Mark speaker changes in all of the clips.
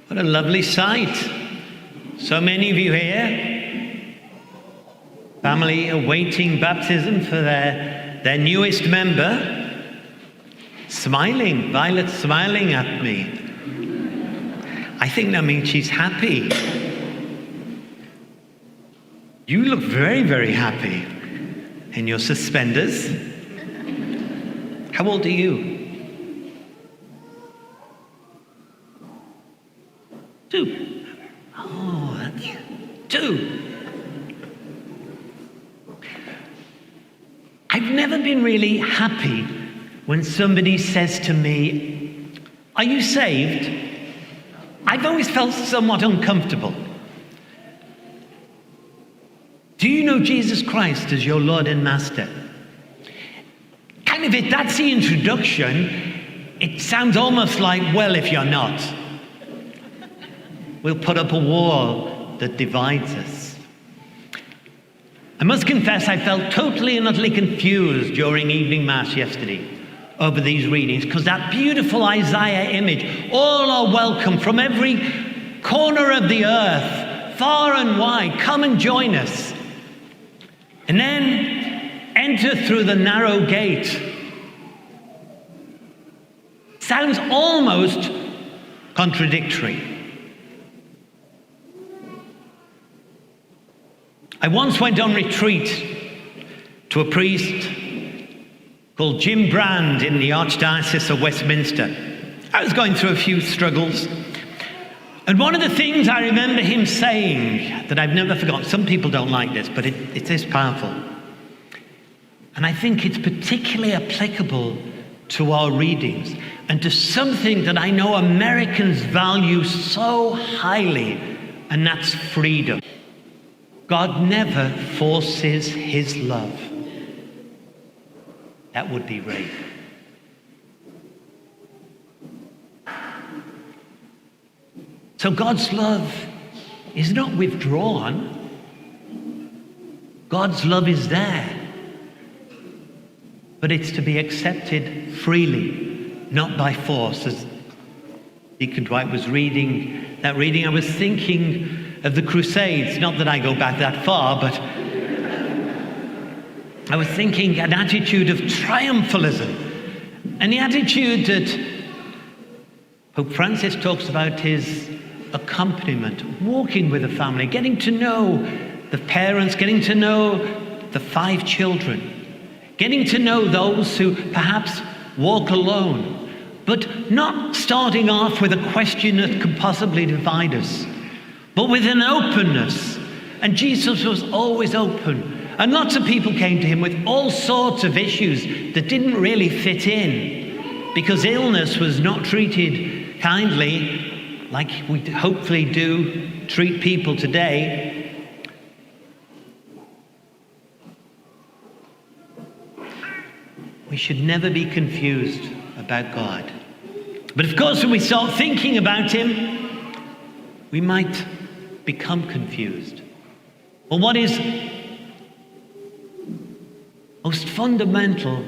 Speaker 1: What a lovely sight. So many of you here, family awaiting baptism for their newest member, smiling. Violet's smiling at me. I think that means she's happy. You look very, very happy in your suspenders. How old are you? 2. Oh, that's 2. I've never been really happy when somebody says to me, "Are you saved?" I've always felt somewhat uncomfortable. Do you know Jesus Christ as your Lord and Master? If that's the introduction, it sounds almost like, well, if you're not, we'll put up a wall that divides us. I must confess I felt totally and utterly confused during evening mass yesterday over these readings, because that beautiful Isaiah image, all are welcome from every corner of the earth, far and wide, come and join us. And then enter through the narrow gate. Sounds almost contradictory. I once went on retreat to a priest called Jim Brand in the Archdiocese of Westminster. I was going through a few struggles. And one of the things I remember him saying that I've never forgotten, some people don't like this, but it is powerful. And I think it's particularly applicable to our readings and to something that I know Americans value so highly, and that's freedom. God never forces his love. That would be rape. So God's love is not withdrawn. God's love is there. But it's to be accepted freely, not by force. As Deacon Dwight was reading that reading, I was thinking of the Crusades. Not that I go back that far, but I was thinking an attitude of triumphalism. And the attitude that Pope Francis talks about is accompaniment, walking with the family, getting to know the parents, getting to know the 5 children, getting to know those who perhaps walk alone, but not starting off with a question that could possibly divide us, but with an openness. And Jesus was always open. And lots of people came to him with all sorts of issues that didn't really fit in, because illness was not treated kindly like we hopefully do treat people today. We should never be confused about God. But of course, when we start thinking about him, we might become confused. Well, what is most fundamental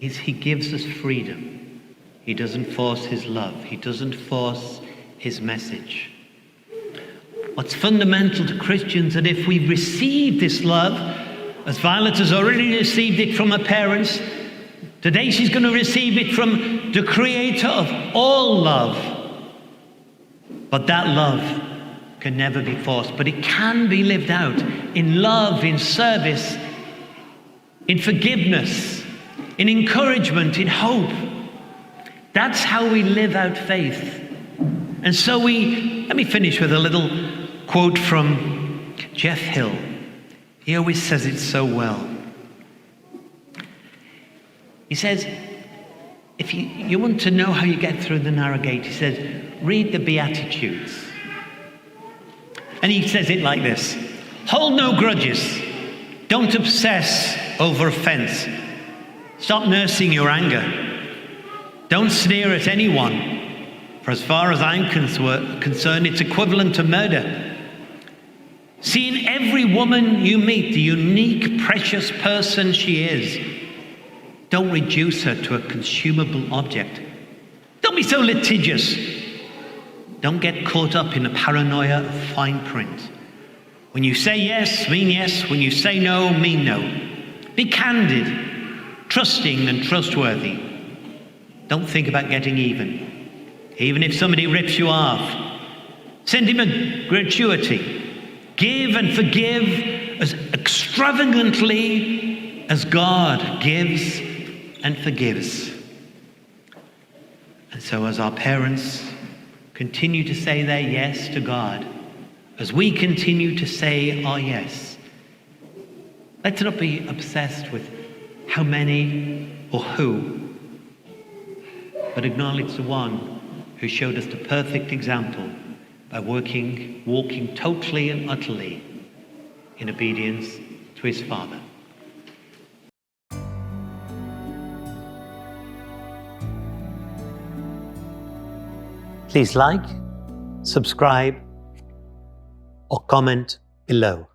Speaker 1: is he gives us freedom. He doesn't force his love. He doesn't force his message. What's fundamental to Christians is that if we receive this love, as Violet has already received it from her parents, today she's going to receive it from the creator of all love. But that love can never be forced, but it can be lived out in love, in service, in forgiveness, in encouragement, in hope. That's how we live out faith. And so let me finish with a little quote from Jeff Hill. He always says it so well. He says, if you want to know how you get through the narrow gate, he says, read the Beatitudes. And he says it like this: hold no grudges. Don't obsess over offense. Stop nursing your anger. Don't sneer at anyone, for as far as I'm concerned, it's equivalent to murder. See in every woman you meet the unique, precious person she is. Don't reduce her to a consumable object. Don't be so litigious. Don't get caught up in the paranoia of fine print. When you say yes, mean yes. When you say no, mean no. Be candid, trusting and trustworthy. Don't think about getting even. Even if somebody rips you off, send him a gratuity. Give and forgive as extravagantly as God gives and forgives. And so as our parents continue to say their yes to God, as we continue to say our yes, let's not be obsessed with how many or who, but acknowledge the one who showed us the perfect example by walking totally and utterly in obedience to his Father. Please like, subscribe, or comment below.